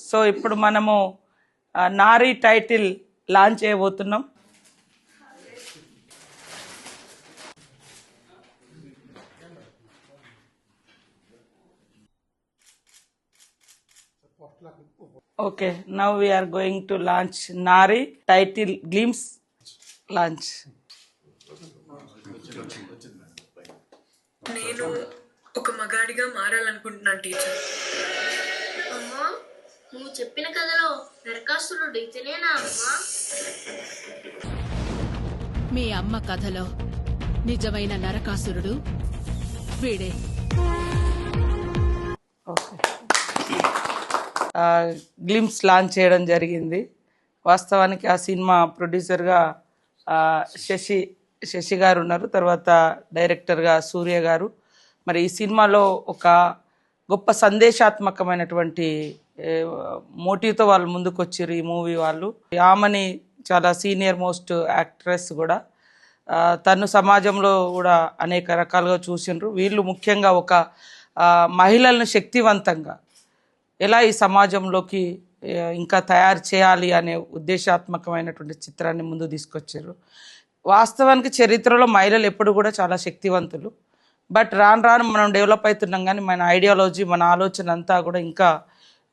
So ఇప్పుడు మనము నారీ title launch చేయబోతున్నాం. Okay, now we are going to launch Nari title glimpse launch. నేను ఒక మగాడిగా మారాలనుకుంటున్నాను టీచర్. అమ్మా, నువ్వు చెప్పిన కథలో నరకాసురుడు ఇతనేనా అమ్మా? మీ అమ్మ కథలో నిజమైన నరకాసురుడు వీడే. గ్లిమ్స్ లాంచ్ చేయడం జరిగింది. వాస్తవానికి ఆ సినిమా ప్రొడ్యూసర్గా శశి గారు ఉన్నారు, తర్వాత డైరెక్టర్గా సూర్య గారు. మరి ఈ సినిమాలో ఒక గొప్ప సందేశాత్మకమైనటువంటి మోటివ్తో వాళ్ళు ముందుకు వచ్చారు ఈ మూవీ వాళ్ళు. ఆమెని చాలా సీనియర్ మోస్ట్ యాక్ట్రెస్ కూడా, తను సమాజంలో కూడా అనేక రకాలుగా చూసిండ్రు. వీళ్ళు ముఖ్యంగా ఒక మహిళలను శక్తివంతంగా ఎలా ఈ సమాజంలోకి ఇంకా తయారు చేయాలి అనే ఉద్దేశాత్మకమైనటువంటి చిత్రాన్ని ముందు తీసుకొచ్చారు. వాస్తవానికి చరిత్రలో మహిళలు ఎప్పుడు కూడా చాలా శక్తివంతులు. బట్ రాను రాను మనం డెవలప్ అవుతున్నాం, కానీ మన ఐడియాలజీ, మన ఆలోచన అంతా కూడా ఇంకా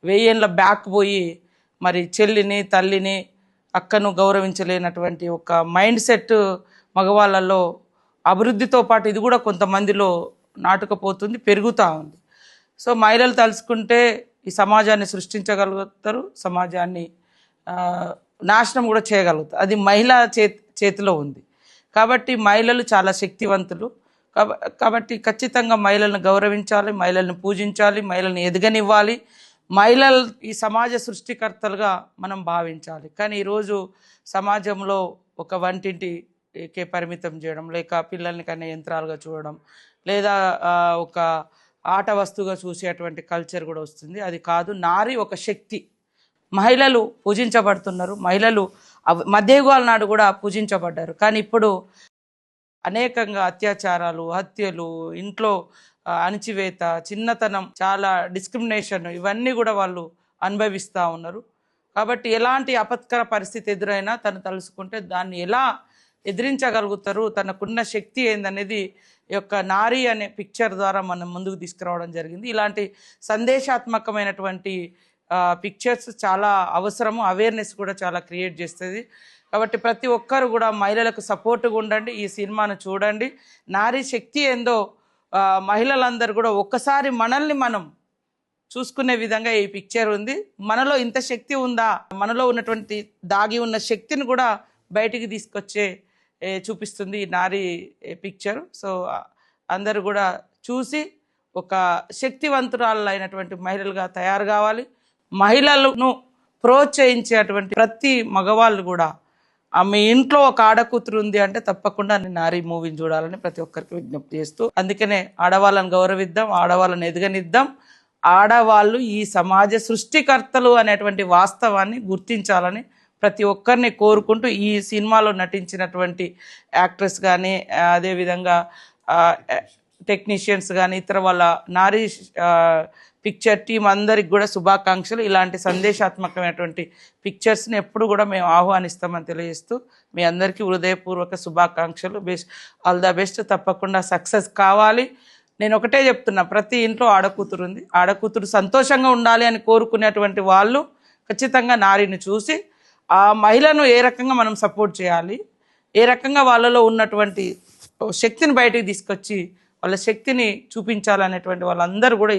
1000 ఏళ్ళ బ్యాక్ పోయి మరి చెల్లిని, తల్లిని, అక్కను గౌరవించలేనటువంటి ఒక మైండ్ సెట్ మగవాళ్ళలో అభివృద్ధితో పాటు ఇది కూడా కొంతమందిలో నాటుకుపోతుంది, పెరుగుతూ ఉంది. సో మహిళలు తలుచుకుంటే ఈ సమాజాన్ని సృష్టించగలుగుతారు, సమాజాన్ని నాశనం కూడా చేయగలుగుతారు. అది మహిళ చేతిలో ఉంది. కాబట్టి మహిళలు చాలా శక్తివంతులు. కాబట్టి ఖచ్చితంగా మహిళలను గౌరవించాలి, మహిళలను పూజించాలి, మహిళలను ఎదగనివ్వాలి. మహిళలు ఈ సమాజ సృష్టికర్తలుగా మనం భావించాలి. కానీ ఈరోజు సమాజంలో ఒక వంటింటికే పరిమితం చేయడం, లేక పిల్లల్ని కన్నా యంత్రాలుగా చూడడం, లేదా ఒక ఆట వస్తువుగా చూసేటువంటి కల్చర్ కూడా వస్తుంది. అది కాదు, నారి ఒక శక్తి. మహిళలు పూజించబడుతున్నారు. మహిళలు మధ్యయుగాల నాడు కూడా పూజించబడ్డారు. కానీ ఇప్పుడు అనేకంగా అత్యాచారాలు, హత్యలు, ఇంట్లో అణచివేత, చిన్నతనం, చాలా డిస్క్రిమినేషన్, ఇవన్నీ కూడా వాళ్ళు అనుభవిస్తూ ఉన్నారు. కాబట్టి ఎలాంటి ఆపత్కర పరిస్థితి ఎదురైనా తను తలుసుకుంటే దాన్ని ఎలా ఎదిరించగలుగుతారు, తనకున్న శక్తి ఏందనేది ఈ యొక్క నారీ అనే పిక్చర్ ద్వారా మనం ముందుకు తీసుకురావడం జరిగింది. ఇలాంటి సందేశాత్మకమైనటువంటి పిక్చర్స్ చాలా అవసరము, అవేర్నెస్ కూడా చాలా క్రియేట్ చేస్తుంది. కాబట్టి ప్రతి ఒక్కరు కూడా మహిళలకు సపోర్ట్గా ఉండండి, ఈ సినిమాను చూడండి. నారీ శక్తి ఏందో మహిళలందరూ కూడా ఒక్కసారి మనల్ని మనం చూసుకునే విధంగా ఈ పిక్చర్ ఉంది. మనలో ఇంత శక్తి ఉందా, మనలో ఉన్నటువంటి దాగి ఉన్న శక్తిని కూడా బయటికి తీసుకొచ్చే చూపిస్తుంది ఈ నారీ పిక్చర్. సో అందరూ కూడా చూసి ఒక శక్తివంతురాలు అయినటువంటి మహిళలుగా తయారు కావాలి. మహిళలను ప్రోత్సహించేటువంటి ప్రతి మగవాళ్ళు కూడా మీ ఇంట్లో ఒక ఆడకూతురు ఉంది అంటే తప్పకుండా నారీ మూవీని చూడాలని ప్రతి ఒక్కరికి విజ్ఞప్తి చేస్తూ, అందుకనే ఆడవాళ్ళని గౌరవిద్దాం, ఆడవాళ్ళని ఎదగనిద్దాం. ఆడవాళ్ళు ఈ సమాజ సృష్టికర్తలు అనేటువంటి వాస్తవాన్ని గుర్తించాలని ప్రతి ఒక్కరిని కోరుకుంటూ, ఈ సినిమాలో నటించినటువంటి యాక్ట్రెస్ కానీ, అదేవిధంగా టెక్నీషియన్స్ కానీ, ఇతర వాళ్ళ నారీ పిక్చర్ టీం అందరికి కూడా శుభాకాంక్షలు. ఇలాంటి సందేశాత్మకమైనటువంటి పిక్చర్స్ని ఎప్పుడు కూడా మేము ఆహ్వానిస్తామని తెలియజేస్తూ మీ అందరికీ హృదయపూర్వక శుభాకాంక్షలు. All the best. తప్పకుండా సక్సెస్ కావాలి. నేను ఒకటే చెప్తున్నా, ప్రతి ఇంట్లో ఆడకూతురు ఉంది. ఆడకూతురు సంతోషంగా ఉండాలి అని కోరుకునేటువంటి వాళ్ళు ఖచ్చితంగా నారీని చూసి ఆ మహిళను ఏ రకంగా మనం సపోర్ట్ చేయాలి, ఏ రకంగా వాళ్ళలో ఉన్నటువంటి శక్తిని బయటికి తీసుకొచ్చి వాళ్ళ శక్తిని చూపించాలనేటువంటి వాళ్ళందరూ కూడా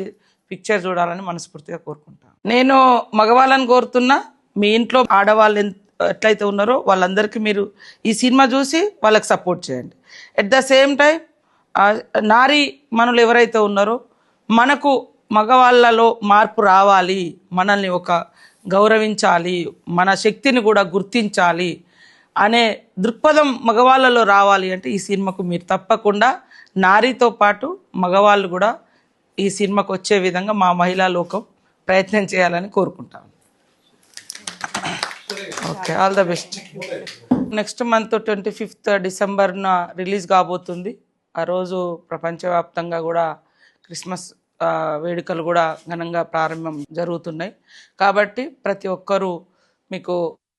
పిక్చర్ చూడాలని మనస్ఫూర్తిగా కోరుకుంటాను. నేను మగవాళ్ళని కోరుతున్నా, మీ ఇంట్లో ఆడవాళ్ళు ఎట్లయితే ఉన్నారో వాళ్ళందరికీ మీరు ఈ సినిమా చూసి వాళ్ళకి సపోర్ట్ చేయండి. ఎట్ ద సేమ్ టైం నారీ మనులు ఎవరైతే ఉన్నారో మనకు మగవాళ్ళలో మార్పు రావాలి, మనల్ని ఒక గౌరవించాలి, మన శక్తిని కూడా గుర్తించాలి అనే దృక్పథం మగవాళ్ళలో రావాలి అంటే ఈ సినిమాకు మీరు తప్పకుండా నారీతో పాటు మగవాళ్ళు కూడా ఈ సినిమాకు వచ్చే విధంగా మా మహిళా లోకం ప్రయత్నం చేయాలని కోరుకుంటాను. Okay, all the best. Next month 25th డిసెంబర్న రిలీజ్ కాబోతుంది. ఆ రోజు ప్రపంచవ్యాప్తంగా కూడా క్రిస్మస్ వేడుకలు కూడా ఘనంగా ప్రారంభం జరుగుతున్నాయి. కాబట్టి ప్రతి ఒక్కరూ మీకు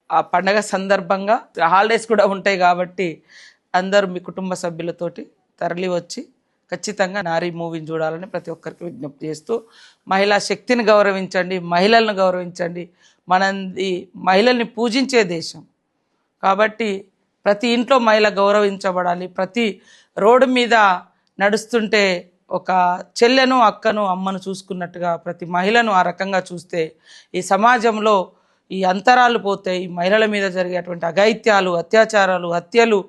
ఆ పండగ సందర్భంగా హాలిడేస్ కూడా ఉంటాయి కాబట్టి అందరూ మీ కుటుంబ సభ్యులతోటి తరలి వచ్చి ఖచ్చితంగా నారీ మూవీని చూడాలని ప్రతి ఒక్కరికి విజ్ఞప్తి చేస్తూ, మహిళా శక్తిని గౌరవించండి, మహిళలను గౌరవించండి. మనది మహిళల్ని పూజించే దేశం కాబట్టి ప్రతి ఇంట్లో మహిళ గౌరవించబడాలి. ప్రతి రోడ్డు మీద నడుస్తుంటే ఒక చెల్లెను, అక్కను, అమ్మను చూసుకున్నట్టుగా ప్రతి మహిళను ఆ రకంగా చూస్తే ఈ సమాజంలో ఈ అంతరాలు పోతాయి. ఈ మహిళల మీద జరిగేటువంటి అఘాయిత్యాలు, అత్యాచారాలు, హత్యలు,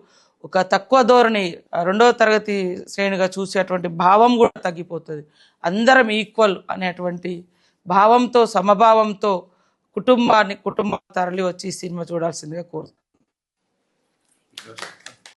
ఒక తక్కువ ధోరణి, 2వ తరగతి శ్రేణిగా చూసేటువంటి భావం కూడా తగ్గిపోతుంది. అందరం ఈక్వల్ అనేటువంటి భావంతో, సమభావంతో కుటుంబం తరలి వచ్చి ఈ సినిమా చూడాల్సిందిగా కోరుతున్నాను.